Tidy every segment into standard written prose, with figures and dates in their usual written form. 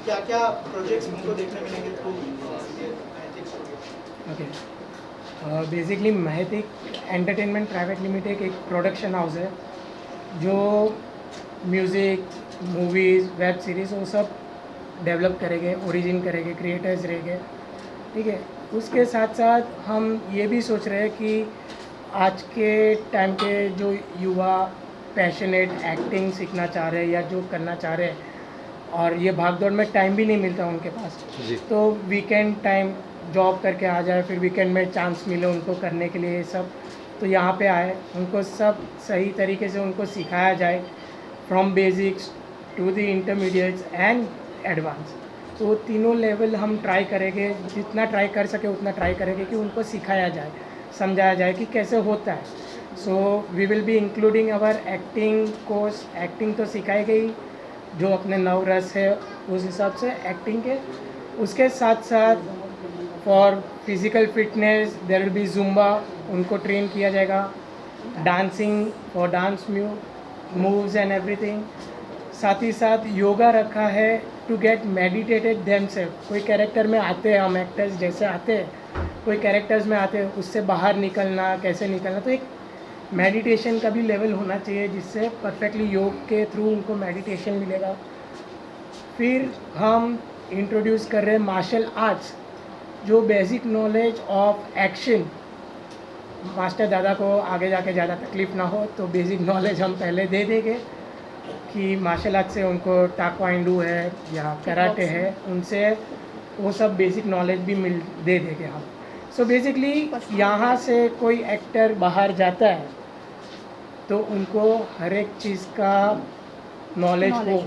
क्या क्या प्रोजेक्ट्स उनको देखने मिलेंगे थ्रू ये Mahatik studio? Okay, basically Mahatik entertainment private limited एक प्रोडक्शन हाउस है जो म्यूज़िक, मूवीज़, वेब सीरीज़ वो सब डेवलप करेंगे, ओरिजिन करेंगे, क्रिएटर्स रहेंगे, ठीक है। उसके साथ साथ हम ये भी सोच रहे हैं कि आज के टाइम के जो युवा पैशनेट एक्टिंग सीखना चाह रहे हैं या जो करना चाह रहे हैं और ये भागदौड़ में टाइम भी नहीं मिलता उनके पास, तो वीकेंड टाइम जॉब करके आ जाए, फिर वीकेंड में चांस मिले उनको करने के लिए ये सब, तो यहाँ पे आए, उनको सब सही तरीके से उनको सिखाया जाए from basics to the intermediates and advance. तो तीनों लेवल हम ट्राई करेंगे, जितना ट्राई कर सके उतना ट्राई करेंगे कि उनको सिखाया जाए, समझाया जाए कि कैसे होता है। So we will be including our acting course. Acting तो सिखाई गई, जो अपने नव रस है उस हिसाब से एक्टिंग के। उसके साथ साथ for physical fitness there will be zumba, उनको ट्रेन किया जाएगा, dancing for dance moves and everything. साथ ही साथ योगा रखा है टू गेट मेडिटेटेड देमसेल्फ। कोई कैरेक्टर में आते हैं, हम एक्टर्स जैसे आते हैं, कोई कैरेक्टर्स में आते हैं, उससे बाहर निकलना, कैसे निकलना, तो एक मेडिटेशन का भी लेवल होना चाहिए जिससे परफेक्टली योग के थ्रू उनको मेडिटेशन मिलेगा। फिर हम इंट्रोड्यूस कर रहे हैं मार्शल आर्ट्स, जो basic knowledge of action. Master दादा को आगे जाके ज़्यादा तकलीफ़ ना हो तो बेसिक नॉलेज हम पहले दे देंगे कि मार्शल आर्ट से उनको टाक्वांडो है या कराटे है, उनसे वो सब बेसिक नॉलेज भी दे देंगे हम। सो बेसिकली यहाँ से कोई एक्टर बाहर जाता है तो उनको हर एक चीज़ का नॉलेज हो,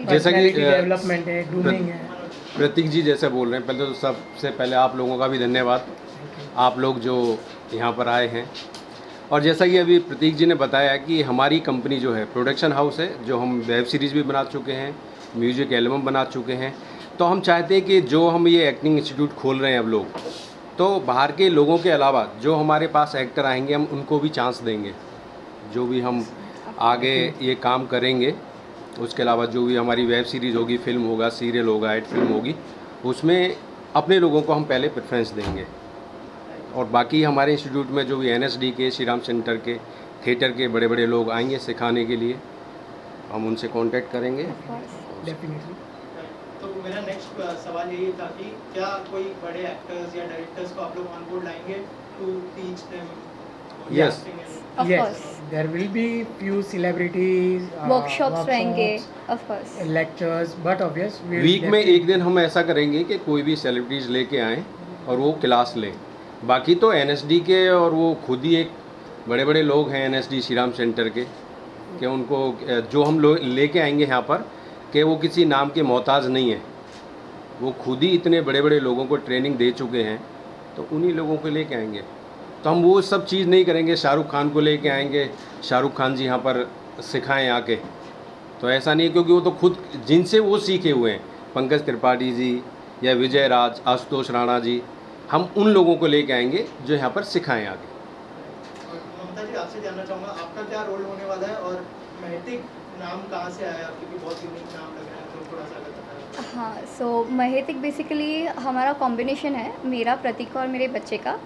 जैसा कि डेवलपमेंट है, ग्रूमिंग है। प्रतीक जी जैसे बोल रहे हैं, पहले तो सबसे पहले आप लोगों का भी धन्यवाद, आप लोग जो यहाँ पर आए हैं। और जैसा कि अभी प्रतीक जी ने बताया कि हमारी कंपनी जो है प्रोडक्शन हाउस है, जो हम वेब सीरीज़ भी बना चुके हैं, म्यूजिक एल्बम बना चुके हैं। तो हम चाहते हैं कि जो हम ये एक्टिंग इंस्टीट्यूट खोल रहे हैं अब लोग, तो बाहर के लोगों के अलावा जो हमारे पास एक्टर आएंगे हम उनको भी चांस देंगे। जो भी हम आगे ये काम करेंगे, उसके अलावा जो भी हमारी वेब सीरीज़ होगी, फिल्म होगा, सीरियल होगा, एड फिल्म होगी, उसमें अपने लोगों को हम पहले प्रेफरेंस देंगे। और बाकी हमारे इंस्टीट्यूट में जो भी NSD के, श्री राम सेंटर के, थिएटर के बड़े बड़े लोग आएंगे सिखाने के लिए, हम उनसे कांटेक्ट करेंगे डेफिनेटली। तो मेरा नेक्स्ट सवाल यही था कि क्या कोई बड़े एक्टर्स या डायरेक्टर्स को आप लोग ऑन बोर्ड लाएंगे to teach them? Yes. Of Yes, course. there will be few celebrities, workshops रहेंगे, of course. lectures, but obvious we will week में definitely- एक दिन हम ऐसा करेंगे कि कोई भी सेलिब्रिटीज़ लेके आएँ और वो क्लास लें। बाकी तो NSD के और वो खुद ही एक बड़े बड़े लोग हैं NSD श्री राम सेंटर के, कि उनको जो हम लोग लेके आएंगे यहाँ पर, कि वो किसी नाम के मोहताज नहीं है, वो खुद ही इतने बड़े बड़े लोगों को ट्रेनिंग दे चुके हैं, तो उन्हीं लोगों को लेके आएंगे। तो हम वो सब चीज़ नहीं करेंगे शाहरुख खान को लेके आएंगे, शाहरुख खान जी यहाँ पर सिखाएं आके, तो ऐसा नहीं है, क्योंकि वो तो खुद जिनसे वो सीखे हुए हैं, पंकज त्रिपाठी जी या विजय राज, आशुतोष राणा जी, हम उन लोगों को लेके आएंगे जो यहाँ पर सिखाएं आगे। और ममता जी, आपसे जानना चाहूँगा आपका क्या रोल होने वाला है और महतिक नाम कहाँ से आया? क्योंकि बहुत यूनिक नाम लग रहा है, तो थोड़ा सा अगर बताएं। हाँ, सो महतिक बेसिकली हमारा कॉम्बिनेशन है, मेरा, प्रतीक और मेरे बच्चे का।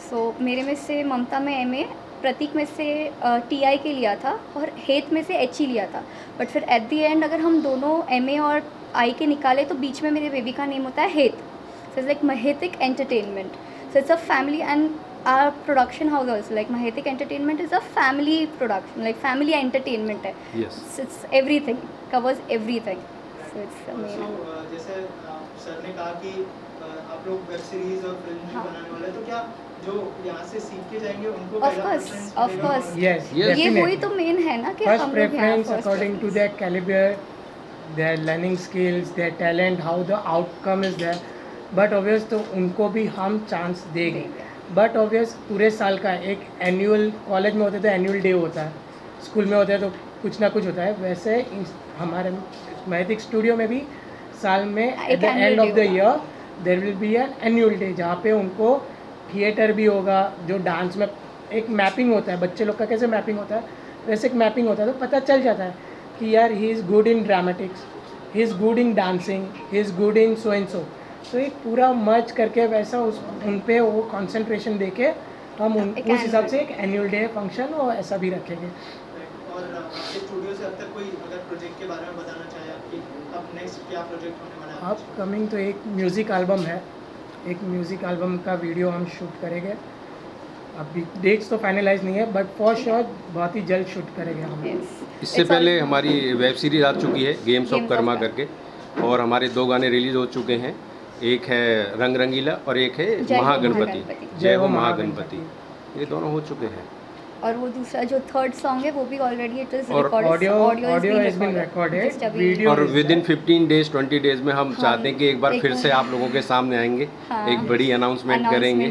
सो मेरे में से ममता में MA, प्रतीक में से TI के लिया था और हेत में से HE लिया था। बट फिर एट द एंड अगर हम दोनों MA और I के निकाले तो बीच में मेरे बेबी का नेम होता है हेत। So it's like Mahatik Entertainment. So it's a family and our production house also, like Mahethik Entertainment is a family production, like family entertainment है। Yes. It's everything, covers everything, so it's amazing। So, जैसे sir ने कहा कि आप लोग web series और film भी हाँ। बनाने वाले हैं, तो क्या जो यहाँ से सीख के जाएंगे उनको Of पहला course, preference of मिलेगा? course। Yes, Yes. ये वही definitely. तो मेन है ना कि First हम लोग यहाँ preference first according to preference। their caliber, their learning skills, their talent, how the outcome is there. But obvious तो उनको भी हम चांस देंगे। बट ऑब्वियस पूरे साल का एक एनुअल, कॉलेज में होता है तो एनुअल डे होता है, स्कूल में होता है तो कुछ ना कुछ होता है, वैसे हमारे महतिक स्टूडियो में भी साल में at the end of the year there will be an annual day, जहाँ पे उनको थिएटर भी होगा, जो डांस में एक मैपिंग होता है, बच्चे लोग का कैसे मैपिंग होता है वैसे एक मैपिंग होता है, तो पता चल जाता है कि यार he is good in dramatics, he is good in dancing, he is good in so and so, तो एक पूरा मर्ज करके वैसा उन पे वो कंसंट्रेशन देके हम एक उस हिसाब annual से एक एनुअल डे फंक्शन और ऐसा भी रखेंगे। और आपके स्टूडियो से अब तक कोई अगर प्रोजेक्ट के बारे में बताना चाहे आपकी, अब नेक्स्ट क्या प्रोजेक्ट होने वाला है? अपकमिंग तो एक म्यूज़िक एल्बम है, एक म्यूज़िक एल्बम का वीडियो हम शूट करेंगे। अभी डेट्स तो फाइनलाइज नहीं है, बट फॉर श्योर बहुत ही जल्द शूट करेंगे हम। इससे पहले हमारी वेब सीरीज़ आ चुकी है गेम्स ऑफ कर्मा करके, और हमारे 2 गाने रिलीज़ हो चुके हैं, एक है रंग रंगीला और एक है महागणपति, जय हो महागणपति, ये दोनों हो चुके हैं। और वो दूसरा जो थर्ड सॉन्ग है वो भी ऑलरेडी इट इज और audio has been recorded, video और विद इन 15 डेज 20 डेज में हम चाहते हैं कि एक बार फिर से आप लोगों के सामने आएंगे, एक बड़ी अनाउंसमेंट करेंगे।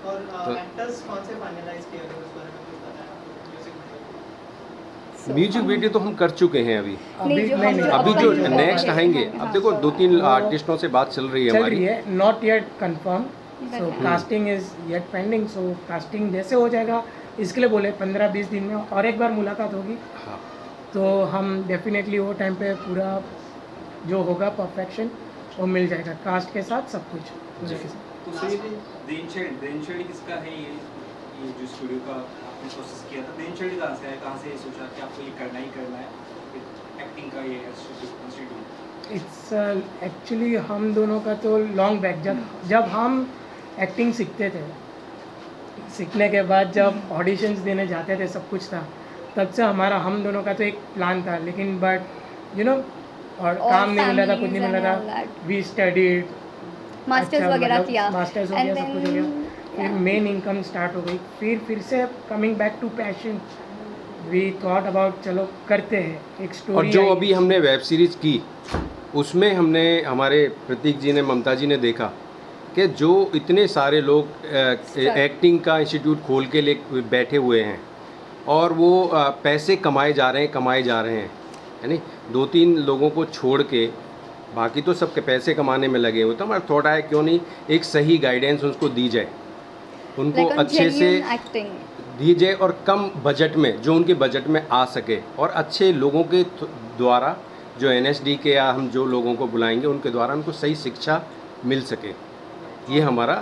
और एक्टर्स कौन से फाइनलाइज किए अगर उस बारे में कुछ बताएं म्यूजिक वीडियो? म्यूजिक वीडियो तो हम कर चुके हैं अभी नहीं, अभी जो नेक्स्ट आएंगे, अब देखो 2-3 आर्टिस्टों से बात चल रही है हमारी, not yet confirm, so casting is yet pending, so casting जैसे हो जाएगा इसके लिए बोले 15-20 दिन में और एक बार मुलाकात होगी। हाँ। तो हम डेफिनेटली वो टाइम पे पूरा जो होगा परफेक्शन वो मिल जाएगा, कास्ट के साथ सब कुछ पूरे के साथ। देनशेड़ी किसका है ये जो स्टूडियो का आपने प्रोसेस किया था, देनशेड़ी कहाँ से है, कहाँ से ये सोचा कि आपको ये करना ही करना है एक्टिंग का ये इंस्टीट्यूट? इट्स एक्चुअली हम दोनों का तो लॉन्ग बैक, जब हम एक्टिंग सीखते थे, सीखने के बाद जब ऑडिशंस देने जाते थे सब कुछ था, तब से हमारा हम दोनों का तो एक प्लान था, लेकिन बट यू नो और काम नहीं मिल रहा था, कुछ नहीं मिल रहा था, वी स्टडीड, मास्टर्स वगैरह किया, मास्टर्स हो गया, सब कुछ हो गया, फिर मेन इनकम स्टार्ट हो गई, फिर से coming back to passion, we thought about चलो करते हैं एक स्टोरी। और जो अभी हमने वेब सीरीज़ की उसमें हमने हमारे प्रतीक जी ने, ममता जी ने देखा कि जो इतने सारे लोग एक्टिंग का इंस्टीट्यूट खोल के ले बैठे हुए हैं और वो पैसे कमाए जा रहे हैं, यानी 2-3 लोगों को छोड़ के बाकी तो सबके पैसे कमाने में लगे हुए, तो हमारा थॉट आया क्यों नहीं एक सही गाइडेंस उनको दी जाए, उनको अच्छे से दी जाए और कम बजट में, जो उनके बजट में आ सके, और अच्छे लोगों के द्वारा जो NSD के या हम जो लोगों को बुलाएंगे उनके द्वारा उनको सही शिक्षा मिल सके, ये हमारा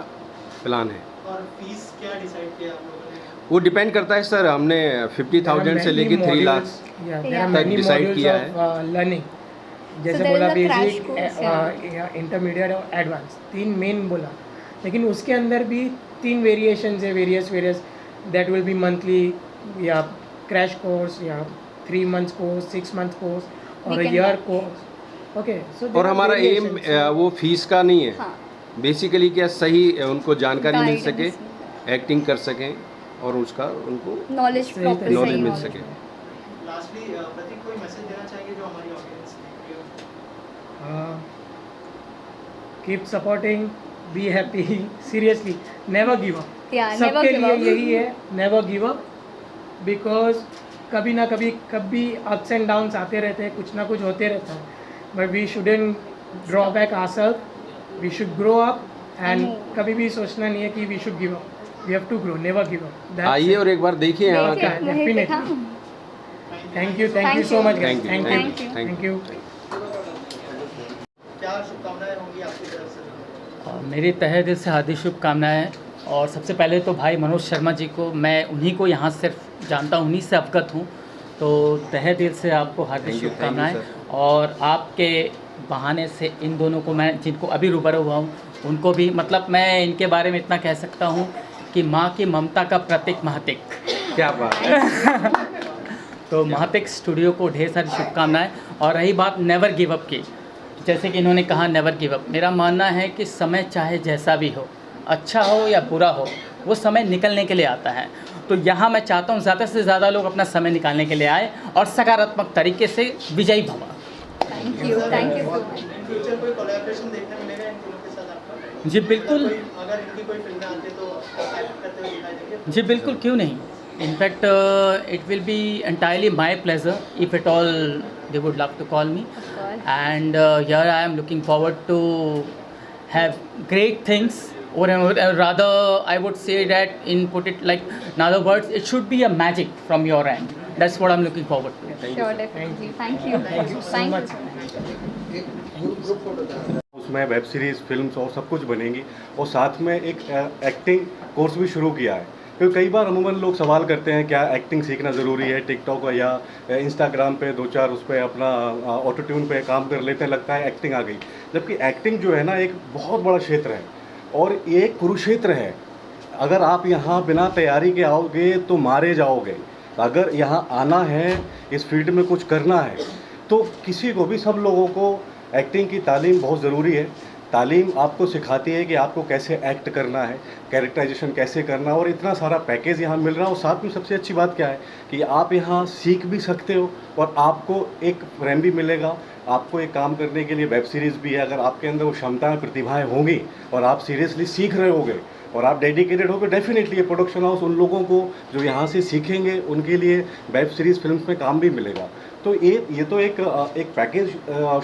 प्लान है। और फीस क्या डिसाइड किया आप लोगों ने? वो डिपेंड करता है सर, हमने 50,000 से लेके 3 लाख तक डिसाइड किया है। लर्निंग जैसे बोला बेसिक, इंटरमीडिएट और एडवांस, 3 मेन बोला, लेकिन उसके अंदर भी 3 वेरिएशंस है, various that will be monthly या क्रैश कोर्स या 3 मंथ्स कोर्स, 6 मंथ कोर्स और ईयर कोर्स। ओके, सो और हमारा एम वो फीस का नहीं है, बेसिकली क्या सही उनको जानकारी मिल सके, एक्टिंग कर सकें और उसका उनको नॉलेज मिल सके। लास्टली प्रतीक कोई मैसेज देना चाहेंगे जो हमारी ऑडियंस देख रही हो? Keep supporting, be happy, seriously never give up, Yeah, never सबके give लिए up. यही है, नेवर गिव अप, बिकॉज कभी ना कभी अप्स एंड डाउन्स आते रहते हैं, कुछ ना कुछ होते रहता है, but we shouldn't draw back ourself, we should grow up and कभी भी सोचना नहीं है कि we should give up, we have to grow, never give up. आइए और एक बार देखिए यहाँ का। Definitely, thank you so much, thank you. क्या शुभकामनाएं होंगी आपकी तरफ से? मेरी तहे दिल से हार्दिक शुभकामनाएं, और सबसे पहले तो भाई मनोज शर्मा जी को, मैं उन्हीं को यहाँ सिर्फ जानता हूँ, उन्हीं से अवगत हूँ, तो तहे दिल से आपको हार्दिक शुभकामनाएं। और आपके बहाने से इन दोनों को, मैं जिनको अभी रूबरू हुआ हूँ उनको भी, मतलब मैं इनके बारे में इतना कह सकता हूँ कि माँ की ममता का प्रतीक महतिक। क्या बात है। तो महतिक स्टूडियो को ढेर सारी शुभकामनाएं। और रही बात नेवर गिव अप की, जैसे कि इन्होंने कहा नेवर गिव अप, मेरा मानना है कि समय चाहे जैसा भी हो, अच्छा हो या बुरा हो, वो समय निकलने के लिए आता है। तो यहाँ मैं चाहता हूँ ज़्यादा से ज़्यादा लोग अपना समय निकालने के लिए आए और सकारात्मक तरीके से विजयी भवा। Thank you so much. In future कोई कोलैबोरेशन देखने मिलेगा इन तीनों के साथ आपका? जी बिल्कुल, अगर इनकी कोई फिल्में आती है तो एक्ट करते हुए दिखाई देंगे? जी बिल्कुल, क्यों नहीं। In fact it will be entirely my pleasure if at all they would love to call me, and here I am looking forward to have great things, or rather I would say that in put it like in other words, it should be a magic from your end. That's what I am looking forward to. Sure, definitely. Thank you so much. उसमें web series, films और सब कुछ बनेंगी और साथ में एक acting course भी शुरू किया है। क्योंकि कई बार अमूमन लोग सवाल करते हैं क्या एक्टिंग सीखना ज़रूरी है, टिकटॉक या इंस्टाग्राम पे 2-4 उस पर अपना ऑटो ट्यून पे काम कर लेते हैं, लगता है एक्टिंग आ गई। जबकि एक्टिंग जो है ना एक बहुत बड़ा क्षेत्र है और ये कुरुक्षेत्र है। अगर आप यहाँ बिना तैयारी के आओगे तो मारे जाओगे। अगर यहाँ आना है, इस फील्ड में कुछ करना है, तो किसी को भी, सब लोगों को एक्टिंग की तालीम बहुत ज़रूरी है। तालीम आपको सिखाती है कि आपको कैसे एक्ट करना है, कैरेक्टराइजेशन कैसे करना है, और इतना सारा पैकेज यहाँ मिल रहा है। और साथ में सबसे अच्छी बात क्या है कि आप यहाँ सीख भी सकते हो और आपको एक फ्रेम भी मिलेगा। आपको एक काम करने के लिए वेब सीरीज़ भी है। अगर आपके अंदर वो क्षमताएँ, प्रतिभाएँ होंगी और आप सीरियसली सीख रहे होगे और आप डेडिकेटेड होगे, डेफिनेटली ये प्रोडक्शन हाउस उन लोगों को जो यहाँ से सीखेंगे उनके लिए वेब सीरीज़, फिल्म्स में काम भी मिलेगा। तो ये तो एक पैकेज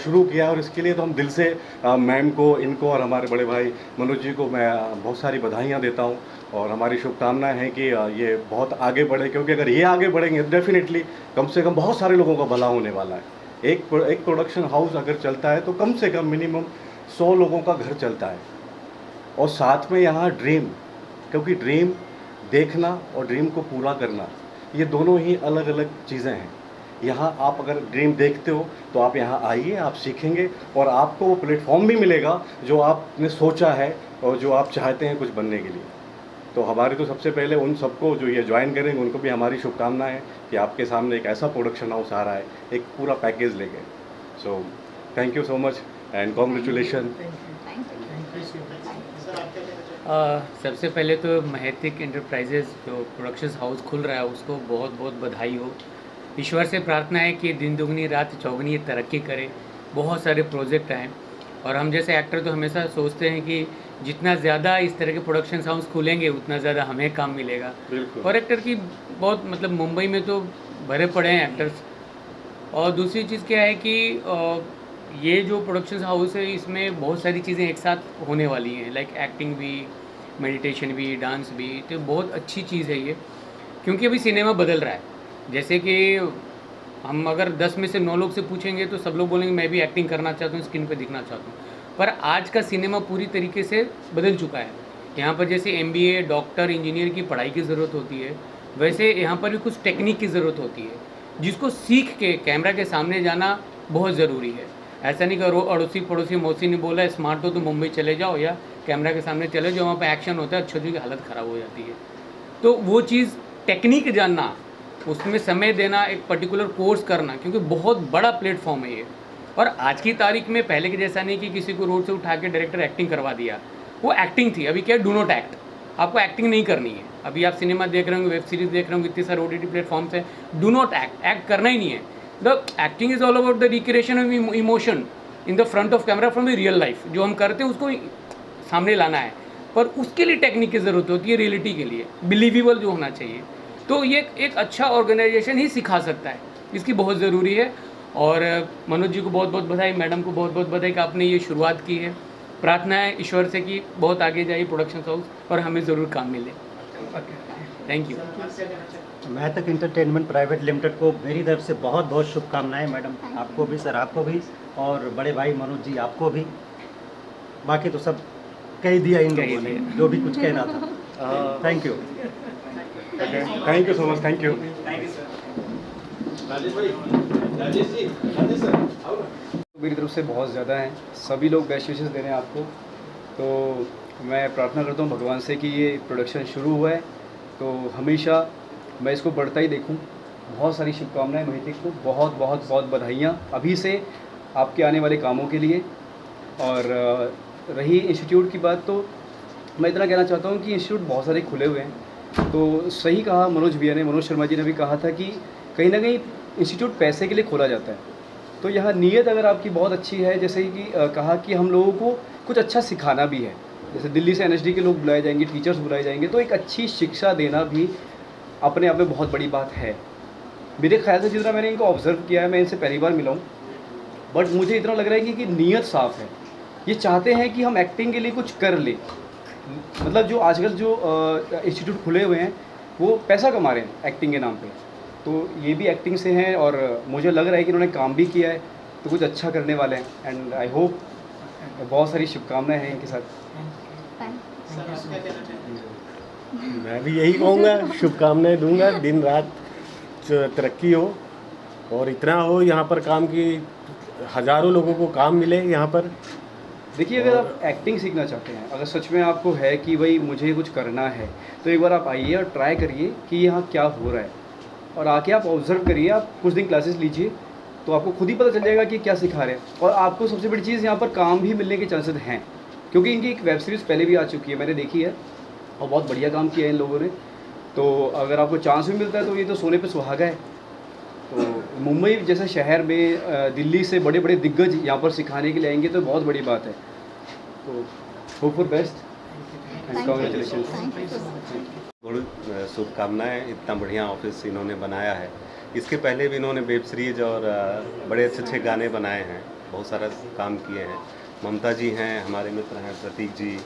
शुरू किया है और इसके लिए तो हम दिल से मैम को, इनको और हमारे बड़े भाई मनोज जी को मैं बहुत सारी बधाइयाँ देता हूँ और हमारी शुभकामनाएं हैं कि ये बहुत आगे बढ़े। क्योंकि अगर ये आगे बढ़ेंगे तो डेफिनेटली कम से कम बहुत सारे लोगों का भला होने वाला है। एक प्रोडक्शन हाउस अगर चलता है तो कम से कम मिनिमम 100 लोगों का घर चलता है। और साथ में यहाँ ड्रीम, क्योंकि ड्रीम देखना और ड्रीम को पूरा करना, ये दोनों ही अलग अलग चीज़ें हैं। यहाँ आप अगर ड्रीम देखते हो तो आप यहाँ आइए, आप सीखेंगे और आपको वो प्लेटफॉर्म भी मिलेगा जो आपने सोचा है और जो आप चाहते हैं कुछ बनने के लिए। तो हमारी तो सबसे पहले उन सबको जो ये ज्वाइन करेंगे उनको भी हमारी शुभकामनाएं हैं कि आपके सामने एक ऐसा प्रोडक्शन हाउस आ रहा है, एक पूरा पैकेज लेके। So thank you so much and congratulation. सबसे पहले तो महतिक एंटरप्राइजेज़ जो प्रोडक्शन हाउस खुल रहा है उसको बहुत बहुत बधाई हो। ईश्वर से प्रार्थना है कि दिन दुगनी रात चौगुनी तरक्की करे, बहुत सारे प्रोजेक्ट आए। और हम जैसे एक्टर तो हमेशा सोचते हैं कि जितना ज़्यादा इस तरह के प्रोडक्शन हाउस खुलेंगे उतना ज़्यादा हमें काम मिलेगा। और एक्टर की बहुत मतलब मुंबई में तो भरे पड़े हैं एक्टर्स। और दूसरी चीज़ क्या है कि ये जो प्रोडक्शन हाउस है इसमें बहुत सारी चीज़ें एक साथ होने वाली हैं, लाइक एक्टिंग भी, मेडिटेशन भी, डांस भी। तो बहुत अच्छी चीज़ है ये, क्योंकि अभी सिनेमा बदल रहा है। जैसे कि हम अगर 10 में से 9 लोग से पूछेंगे तो सब लोग बोलेंगे मैं भी एक्टिंग करना चाहता हूँ, स्क्रीन पे दिखना चाहता हूँ। पर आज का सिनेमा पूरी तरीके से बदल चुका है। यहाँ पर जैसे MBA, डॉक्टर, इंजीनियर की पढ़ाई की ज़रूरत होती है, वैसे यहाँ पर भी कुछ टेक्निक की ज़रूरत होती है जिसको सीख के कैमरा के सामने जाना बहुत ज़रूरी है। ऐसा नहीं करो अड़ोसी पड़ोसी मौसी ने बोला स्मार्ट हो तो मुंबई चले जाओ या कैमरा के सामने चले जाओ, वहाँ पर एक्शन होता है, अच्छों की हालत ख़राब हो जाती है। तो वो चीज़ टेक्निक जानना, उसमें समय देना, एक पर्टिकुलर कोर्स करना, क्योंकि बहुत बड़ा प्लेटफॉर्म है ये। और आज की तारीख में पहले के जैसा नहीं कि किसी को रोड से उठा के डायरेक्टर एक्टिंग करवा दिया, वो एक्टिंग थी। अभी क्या है, डू नॉट एक्ट, आपको एक्टिंग नहीं करनी है। अभी आप सिनेमा देख रहे होंगे, वेब सीरीज़ देख रहे होंगे, इतने सारे OTT प्लेटफॉर्म्स हैं, डू नॉट एक्ट, एक्ट करना ही नहीं है। The acting is all about the recreation of emotion in the front of camera from the real life. जो हम करते हैं उसको सामने लाना है, पर उसके लिए टेक्निक की ज़रूरत होती है, रियलिटी के लिए बिलीवेबल जो होना चाहिए। तो ये एक अच्छा ऑर्गेनाइजेशन ही सिखा सकता है, इसकी बहुत ज़रूरी है। और मनोज जी को बहुत बहुत बधाई, मैडम को बहुत बहुत बधाई कि आपने ये शुरुआत की है। प्रार्थना है ईश्वर से कि बहुत आगे जाइए प्रोडक्शन हाउस और हमें ज़रूर काम मिले। Thank you. Mahatik entertainment private Limited को मेरी तरफ से बहुत बहुत शुभकामनाएं मैडम, आपको भी सर, आपको भी, और बड़े भाई मनोज जी आपको भी। बाकी तो सब कह दिया इन लोगों ने जो भी कुछ कहना था। Thank you, thank you so much, thank you. मेरी तरफ से बहुत ज़्यादा हैं, सभी लोग बेस्ट विशेस दे रहे हैं आपको। तो मैं प्रार्थना करता हूँ भगवान से कि ये प्रोडक्शन शुरू हुआ है तो हमेशा मैं इसको बढ़ता ही देखूँ। बहुत सारी शुभकामनाएं महतिक को, बहुत बहुत बहुत बधाइयाँ अभी से आपके आने वाले कामों के लिए। और रही इंस्टीट्यूट की बात, तो मैं इतना कहना चाहता हूँ कि इंस्टीट्यूट बहुत सारे खुले हुए हैं। तो सही कहा मनोज भैया ने, मनोज शर्मा जी ने भी कहा था कि कहीं ना कहीं इंस्टीट्यूट पैसे के लिए खोला जाता है। तो यहाँ नीयत अगर आपकी बहुत अच्छी है, जैसे कि कहा कि हम लोगों को कुछ अच्छा सिखाना भी है, जैसे दिल्ली से NSD के लोग बुलाए जाएंगे, टीचर्स बुलाए जाएंगे, तो एक अच्छी शिक्षा देना भी अपने आप में बहुत बड़ी बात है। मेरे ख्याल से जितना मैंने इनको ऑब्ज़र्व किया है, मैं इनसे पहली बार मिला हूँ, बट मुझे इतना लग रहा है कि नीयत साफ़ है। ये चाहते हैं कि हम एक्टिंग के लिए कुछ कर ले। मतलब जो आजकल जो इंस्टीट्यूट खुले हुए हैं वो पैसा कमा रहे हैं एक्टिंग के नाम पे, तो ये भी एक्टिंग से हैं और मुझे लग रहा है कि इन्होंने काम भी किया है, तो कुछ अच्छा करने वाले हैं। एंड आई होप, बहुत सारी शुभकामनाएं हैं इनके साथ। सर आप क्या कहना चाहेंगे? मैं भी यही कहूँगा, शुभकामनाएं दूंगा, दिन रात तरक्की हो और इतना हो यहाँ पर काम की, हज़ारों लोगों को काम मिले यहाँ पर। देखिए, अगर आप एक्टिंग सीखना चाहते हैं, अगर सच में आपको है कि भाई मुझे कुछ करना है, तो एक बार आप आइए और ट्राई करिए कि यहाँ क्या हो रहा है, और आके आप ऑब्जर्व करिए, आप कुछ दिन क्लासेस लीजिए, तो आपको खुद ही पता चल जाएगा कि क्या सिखा रहे हैं। और आपको सबसे बड़ी चीज़, यहाँ पर काम भी मिलने के चांसेस हैं, क्योंकि इनकी एक वेब सीरीज़ पहले भी आ चुकी है, मैंने देखी है, और बहुत बढ़िया काम किया है इन लोगों ने। तो अगर आपको चांस भी मिलता है तो ये तो सोने पे सुहागा है। तो मुंबई जैसे शहर में दिल्ली से बड़े बड़े दिग्गज यहाँ पर सिखाने के लिए आएंगे तो बहुत बड़ी बात है। तो hope for best and congratulation. बहुत शुभकामनाएं, इतना बढ़िया ऑफिस इन्होंने बनाया है। इसके पहले भी इन्होंने वेब सीरीज और बड़े अच्छे अच्छे गाने बनाए हैं, बहुत सारा काम किए हैं। ममता जी हैं, हमारे मित्र हैं, प्रतीक जी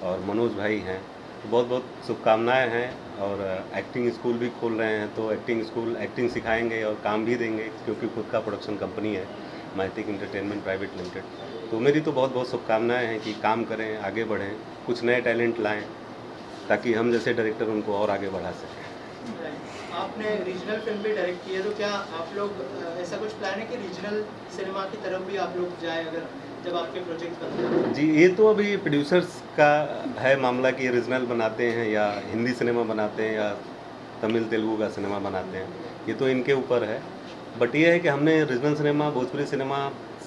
और मनोज भाई हैं। बहुत बहुत शुभकामनाएं हैं। और एक्टिंग स्कूल भी खोल रहे हैं, तो एक्टिंग स्कूल एक्टिंग सिखाएंगे और काम भी देंगे, क्योंकि खुद का प्रोडक्शन कंपनी है महतिक एंटरटेनमेंट प्राइवेट लिमिटेड। तो मेरी तो बहुत बहुत शुभकामनाएं हैं कि काम करें, आगे बढ़ें, कुछ नए टैलेंट लाएं, ताकि हम जैसे डायरेक्टर उनको और आगे बढ़ा सकें। आपने रीजनल फिल्म भी डायरेक्ट की है, तो क्या आप लोग ऐसा कुछ प्लान है कि रीजनल सिनेमा की तरफ भी आप लोग जाए, अगर जब आपके प्रोजेक्ट बनते हैं? जी, ये तो अभी प्रोड्यूसर्स का है मामला कि रीजनल बनाते हैं या हिंदी सिनेमा बनाते हैं या तमिल तेलुगु का सिनेमा बनाते हैं, ये तो इनके ऊपर है। बट ये है कि हमने रीजनल सिनेमा, भोजपुरी सिनेमा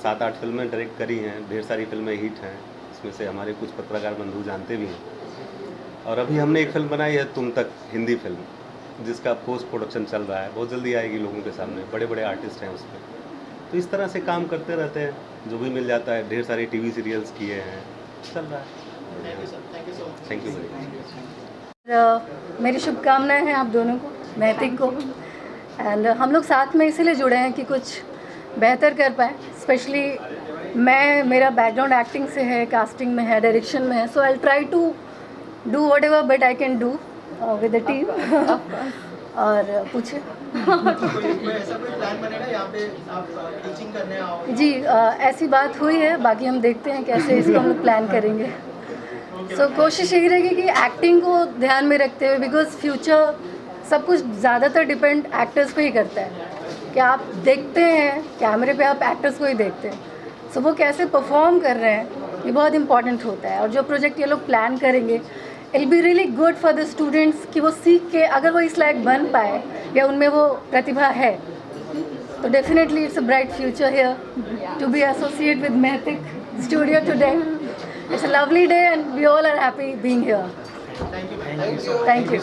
7-8 फिल्में डायरेक्ट करी हैं, ढेर सारी फिल्में हिट हैं, इसमें से हमारे कुछ पत्रकार बंधु जानते भी हैं। और अभी हमने एक फिल्म बनाई है तुम तक, हिंदी फिल्म, जिसका पोस्ट प्रोडक्शन चल रहा है, बहुत जल्दी आएगी लोगों के सामने, बड़े बड़े आर्टिस्ट हैं उस पर। तो इस तरह से काम करते रहते हैं, जो भी मिल जाता है। ढेर सारे टीवी सीरियल्स किए हैं, चल रहा है। Thank you sir, thank you so much. Thank you very much. मेरी शुभकामनाएं हैं आप दोनों को, महतिक को। एंड हम लोग साथ में इसीलिए जुड़े हैं कि कुछ बेहतर कर पाएँ। स्पेशली मेरा बैकग्राउंड एक्टिंग से है, कास्टिंग में है, डायरेक्शन में है। So I try to do whatever but I can do with the team. और पूछे ऐसा कोई प्लान बनेगा यहाँ पे आप टीचिंग करने आओ? जी, ऐसी बात हुई है, बाकी हम देखते हैं कैसे इसको हम लोग प्लान करेंगे। सो कोशिश यही रहेगी कि एक्टिंग को ध्यान में रखते हुए, बिकॉज फ्यूचर सब कुछ ज़्यादातर डिपेंड एक्टर्स पे ही करता है कि आप देखते हैं कैमरे पे, आप एक्टर्स को ही देखते हैं। सो वो कैसे परफॉर्म कर रहे हैं, ये बहुत इंपॉर्टेंट होता है। और जो प्रोजेक्ट ये लोग प्लान करेंगे, it be really good for the students कि वो सीख के अगर वो इस लायक बन पाए या उनमें वो प्रतिभा है, तो definitely it's a bright future here to be associate with Mahatik Studio today. It's a lovely day and we all are happy being here. Thank you. Thank you.